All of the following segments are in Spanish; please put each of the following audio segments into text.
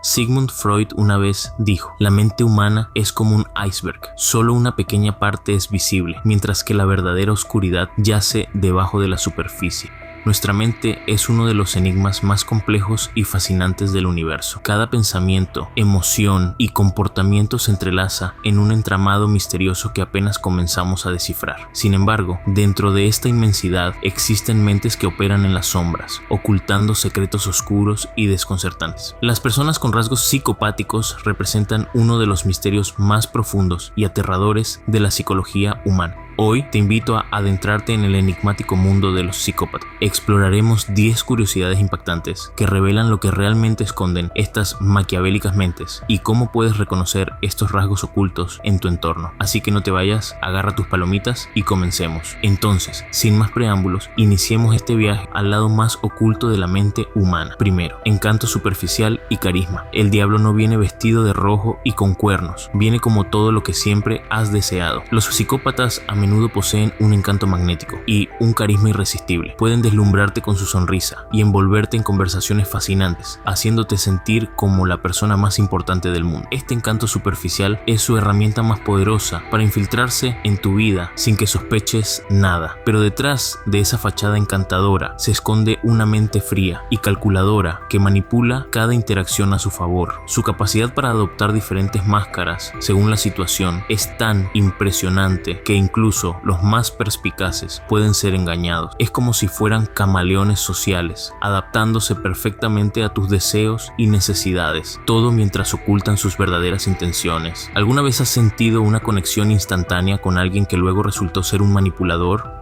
Sigmund Freud una vez dijo: la mente humana es como un iceberg, solo una pequeña parte es visible, mientras que la verdadera oscuridad yace debajo de la superficie. Nuestra mente es uno de los enigmas más complejos y fascinantes del universo. Cada pensamiento, emoción y comportamiento se entrelaza en un entramado misterioso que apenas comenzamos a descifrar. Sin embargo, dentro de esta inmensidad existen mentes que operan en las sombras, ocultando secretos oscuros y desconcertantes. Las personas con rasgos psicopáticos representan uno de los misterios más profundos y aterradores de la psicología humana. Hoy te invito a adentrarte en el enigmático mundo de los psicópatas. Exploraremos 10 curiosidades impactantes que revelan lo que realmente esconden estas maquiavélicas mentes y cómo puedes reconocer estos rasgos ocultos en tu entorno. Así que no te vayas, agarra tus palomitas y comencemos. Entonces, sin más preámbulos, iniciemos este viaje al lado más oculto de la mente humana. Primero, encanto superficial y carisma. El diablo no viene vestido de rojo y con cuernos, viene como todo lo que siempre has deseado. Los psicópatas a menudo poseen un encanto magnético y un carisma irresistible. Pueden deslumbrarte con su sonrisa y envolverte en conversaciones fascinantes, haciéndote sentir como la persona más importante del mundo. Este encanto superficial es su herramienta más poderosa para infiltrarse en tu vida sin que sospeches nada. Pero detrás de esa fachada encantadora se esconde una mente fría y calculadora que manipula cada interacción a su favor. Su capacidad para adoptar diferentes máscaras según la situación es tan impresionante que incluso los más perspicaces pueden ser engañados. Es como si fueran camaleones sociales, adaptándose perfectamente a tus deseos y necesidades, todo mientras ocultan sus verdaderas intenciones. ¿Alguna vez has sentido una conexión instantánea con alguien que luego resultó ser un manipulador?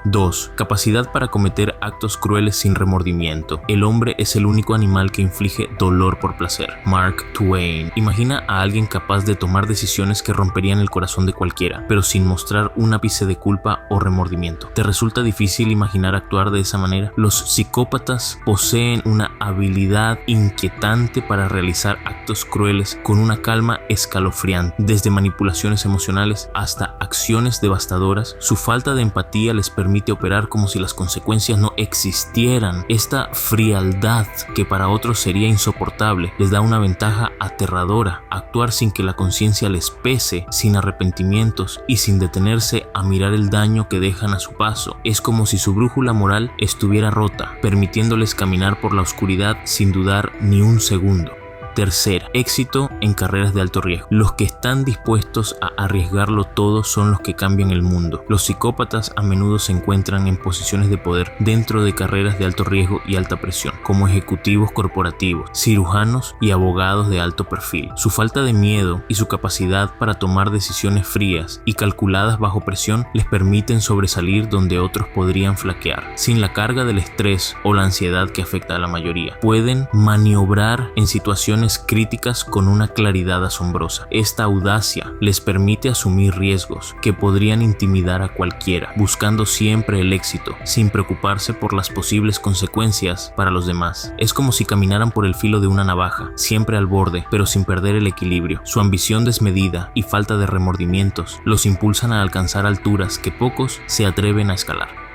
2. Capacidad para cometer actos crueles sin remordimiento. El hombre es el único animal que inflige dolor por placer. Mark Twain. Imagina a alguien capaz de tomar decisiones que romperían el corazón de cualquiera, pero sin mostrar un ápice de culpa o remordimiento. ¿Te resulta difícil imaginar actuar de esa manera? Los psicópatas poseen una habilidad inquietante para realizar actos crueles con una calma escalofriante. Desde manipulaciones emocionales hasta acciones devastadoras, su falta de empatía les permite operar como si las consecuencias no existieran. Esta frialdad, que para otros sería insoportable, les da una ventaja aterradora: actuar sin que la conciencia les pese, sin arrepentimientos y sin detenerse a mirar el daño que dejan a su paso. Es como si su brújula moral estuviera rota, permitiéndoles caminar por la oscuridad sin dudar ni un segundo. Tercera, éxito en carreras de alto riesgo. Los que están dispuestos a arriesgarlo todo son los que cambian el mundo. Los psicópatas a menudo se encuentran en posiciones de poder dentro de carreras de alto riesgo y alta presión, como ejecutivos corporativos, cirujanos y abogados de alto perfil. Su falta de miedo y su capacidad para tomar decisiones frías y calculadas bajo presión les permiten sobresalir donde otros podrían flaquear. Sin la carga del estrés o la ansiedad que afecta a la mayoría, pueden maniobrar en situaciones críticas con una claridad asombrosa. Esta audacia les permite asumir riesgos que podrían intimidar a cualquiera, buscando siempre el éxito, sin preocuparse por las posibles consecuencias para los demás. Es como si caminaran por el filo de una navaja, siempre al borde, pero sin perder el equilibrio. Su ambición desmedida y falta de remordimientos los impulsan a alcanzar alturas que pocos se atreven a escalar.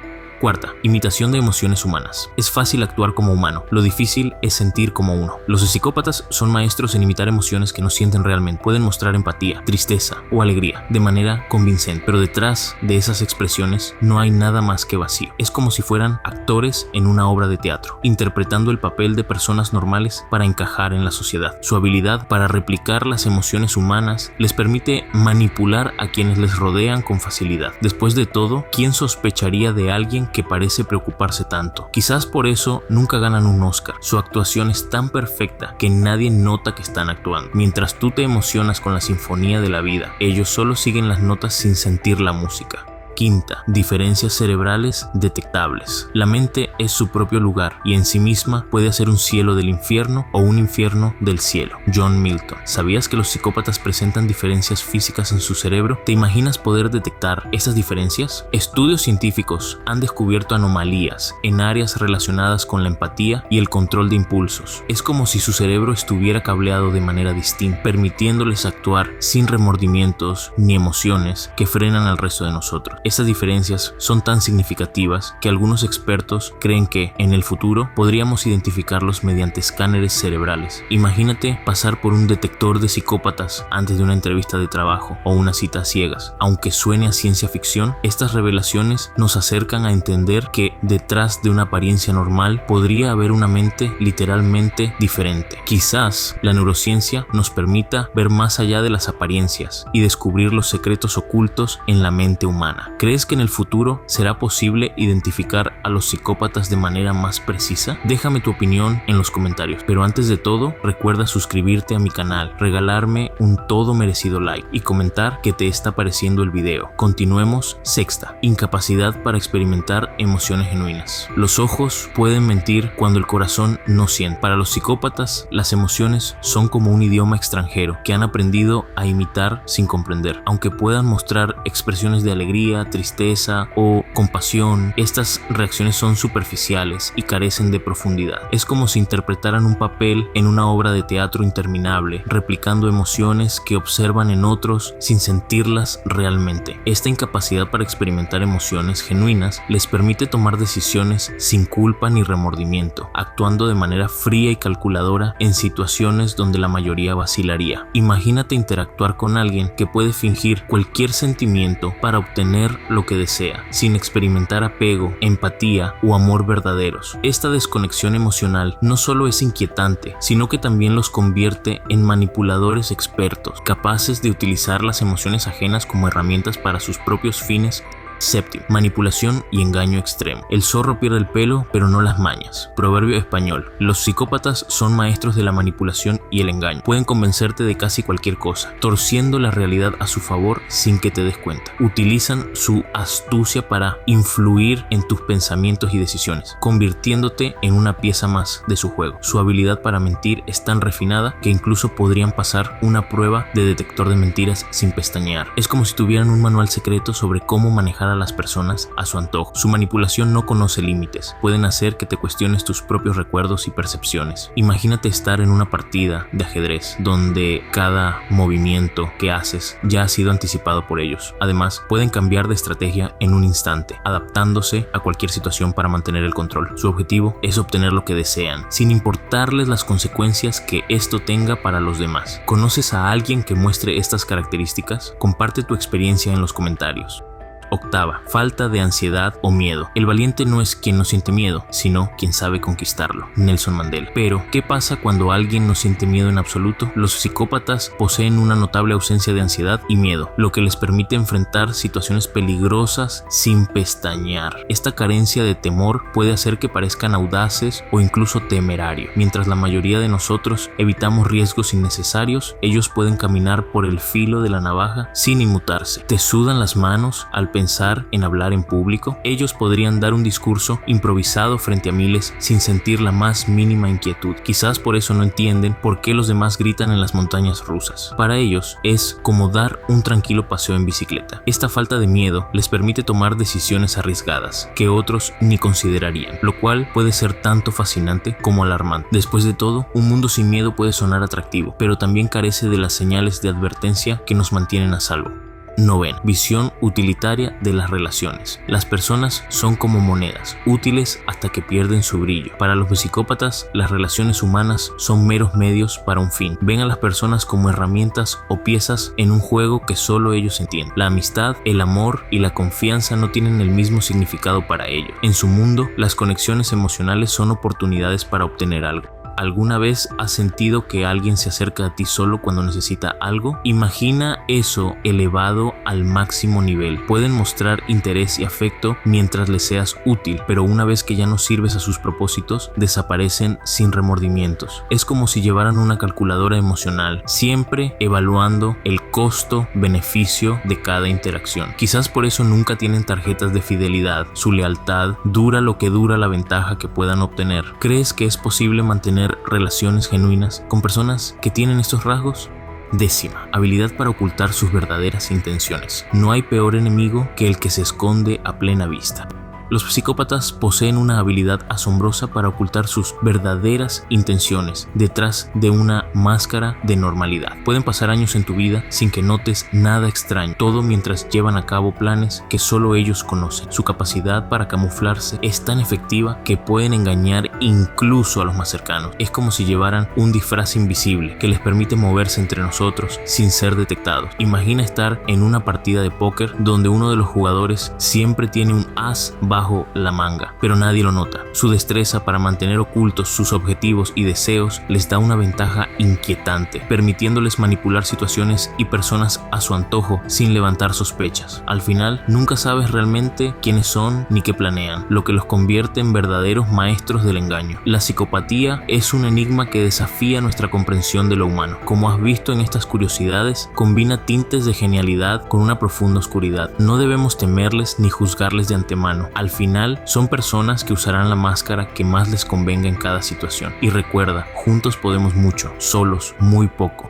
Cuarta, imitación de emociones humanas. Es fácil actuar como humano, lo difícil es sentir como uno. Los psicópatas son maestros en imitar emociones que no sienten realmente. Pueden mostrar empatía, tristeza o alegría de manera convincente, pero detrás de esas expresiones no hay nada más que vacío. Es como si fueran actores en una obra de teatro, interpretando el papel de personas normales para encajar en la sociedad. Su habilidad para replicar las emociones humanas les permite manipular a quienes les rodean con facilidad. Después de todo, ¿quién sospecharía de alguien que parece preocuparse tanto? Quizás por eso nunca ganan un Oscar. Su actuación es tan perfecta que nadie nota que están actuando. Mientras tú te emocionas con la sinfonía de la vida, ellos solo siguen las notas sin sentir la música. Quinta, diferencias cerebrales detectables. La mente es su propio lugar y en sí misma puede ser un cielo del infierno o un infierno del cielo. John Milton. ¿Sabías que los psicópatas presentan diferencias físicas en su cerebro? ¿Te imaginas poder detectar estas diferencias? Estudios científicos han descubierto anomalías en áreas relacionadas con la empatía y el control de impulsos. Es como si su cerebro estuviera cableado de manera distinta, permitiéndoles actuar sin remordimientos ni emociones que frenan al resto de nosotros. Estas diferencias son tan significativas que algunos expertos creen que, en el futuro, podríamos identificarlos mediante escáneres cerebrales. Imagínate pasar por un detector de psicópatas antes de una entrevista de trabajo o una cita a ciegas. Aunque suene a ciencia ficción, estas revelaciones nos acercan a entender que detrás de una apariencia normal podría haber una mente literalmente diferente. Quizás la neurociencia nos permita ver más allá de las apariencias y descubrir los secretos ocultos en la mente humana. ¿Crees que en el futuro será posible identificar a los psicópatas de manera más precisa? Déjame tu opinión en los comentarios, pero antes de todo, recuerda suscribirte a mi canal, regalarme un todo merecido like y comentar qué te está pareciendo el video. Continuemos. Sexta, incapacidad para experimentar emociones genuinas. Los ojos pueden mentir cuando el corazón no siente. Para los psicópatas, las emociones son como un idioma extranjero que han aprendido a imitar sin comprender. Aunque puedan mostrar expresiones de alegría, tristeza o compasión, estas reacciones son superficiales y carecen de profundidad. Es como si interpretaran un papel en una obra de teatro interminable, replicando emociones que observan en otros sin sentirlas realmente. Esta incapacidad para experimentar emociones genuinas les permite tomar decisiones sin culpa ni remordimiento, actuando de manera fría y calculadora en situaciones donde la mayoría vacilaría. Imagínate interactuar con alguien que puede fingir cualquier sentimiento para obtener lo que desea, sin experimentar apego, empatía o amor verdaderos. Esta desconexión emocional no solo es inquietante, sino que también los convierte en manipuladores expertos, capaces de utilizar las emociones ajenas como herramientas para sus propios fines. Séptimo, manipulación y engaño extremo. El zorro pierde el pelo, pero no las mañas. Proverbio español. Los psicópatas son maestros de la manipulación y el engaño. Pueden convencerte de casi cualquier cosa, torciendo la realidad a su favor sin que te des cuenta. Utilizan su astucia para influir en tus pensamientos y decisiones, convirtiéndote en una pieza más de su juego. Su habilidad para mentir es tan refinada que incluso podrían pasar una prueba de detector de mentiras sin pestañear. Es como si tuvieran un manual secreto sobre cómo manejar a las personas a su antojo. Su manipulación no conoce límites. Pueden hacer que te cuestiones tus propios recuerdos y percepciones. Imagínate estar en una partida de ajedrez donde cada movimiento que haces ya ha sido anticipado por ellos. Además, pueden cambiar de estrategia en un instante, adaptándose a cualquier situación para mantener el control. Su objetivo es obtener lo que desean, sin importarles las consecuencias que esto tenga para los demás. ¿Conoces a alguien que muestre estas características? Comparte tu experiencia en los comentarios. Octava, falta de ansiedad o miedo. El valiente no es quien no siente miedo, sino quien sabe conquistarlo. Nelson Mandela. Pero, ¿qué pasa cuando alguien no siente miedo en absoluto? Los psicópatas poseen una notable ausencia de ansiedad y miedo, lo que les permite enfrentar situaciones peligrosas sin pestañear. Esta carencia de temor puede hacer que parezcan audaces o incluso temerarios. Mientras la mayoría de nosotros evitamos riesgos innecesarios, ellos pueden caminar por el filo de la navaja sin inmutarse. ¿Te sudan las manos al pensar en hablar en público? Ellos podrían dar un discurso improvisado frente a miles sin sentir la más mínima inquietud. Quizás por eso no entienden por qué los demás gritan en las montañas rusas. Para ellos es como dar un tranquilo paseo en bicicleta. Esta falta de miedo les permite tomar decisiones arriesgadas que otros ni considerarían, lo cual puede ser tanto fascinante como alarmante. Después de todo, un mundo sin miedo puede sonar atractivo, pero también carece de las señales de advertencia que nos mantienen a salvo. Novena, visión utilitaria de las relaciones. Las personas son como monedas, útiles hasta que pierden su brillo. Para los psicópatas, las relaciones humanas son meros medios para un fin. Ven a las personas como herramientas o piezas en un juego que solo ellos entienden. La amistad, el amor y la confianza no tienen el mismo significado para ellos. En su mundo, las conexiones emocionales son oportunidades para obtener algo. ¿Alguna vez has sentido que alguien se acerca a ti solo cuando necesita algo? Imagina eso elevado al máximo nivel. Pueden mostrar interés y afecto mientras les seas útil, pero una vez que ya no sirves a sus propósitos, desaparecen sin remordimientos. Es como si llevaran una calculadora emocional, siempre evaluando el costo-beneficio de cada interacción. Quizás por eso nunca tienen tarjetas de fidelidad. Su lealtad dura lo que dura la ventaja que puedan obtener. ¿Crees que es posible mantener relaciones genuinas con personas que tienen estos rasgos? Décima, habilidad para ocultar sus verdaderas intenciones. No hay peor enemigo que el que se esconde a plena vista. Los psicópatas poseen una habilidad asombrosa para ocultar sus verdaderas intenciones detrás de una máscara de normalidad. Pueden pasar años en tu vida sin que notes nada extraño, todo mientras llevan a cabo planes que solo ellos conocen. Su capacidad para camuflarse es tan efectiva que pueden engañar incluso a los más cercanos. Es como si llevaran un disfraz invisible que les permite moverse entre nosotros sin ser detectados. Imagina estar en una partida de póker donde uno de los jugadores siempre tiene un as bajo la manga, pero nadie lo nota. Su destreza para mantener ocultos sus objetivos y deseos les da una ventaja inquietante, permitiéndoles manipular situaciones y personas a su antojo sin levantar sospechas. Al final, nunca sabes realmente quiénes son ni qué planean, lo que los convierte en verdaderos maestros del engaño. La psicopatía es un enigma que desafía nuestra comprensión de lo humano. Como has visto en estas curiosidades, combina tintes de genialidad con una profunda oscuridad. No debemos temerles ni juzgarles de antemano. Al final, son personas que usarán la máscara que más les convenga en cada situación. Y recuerda, juntos podemos mucho, solos muy poco.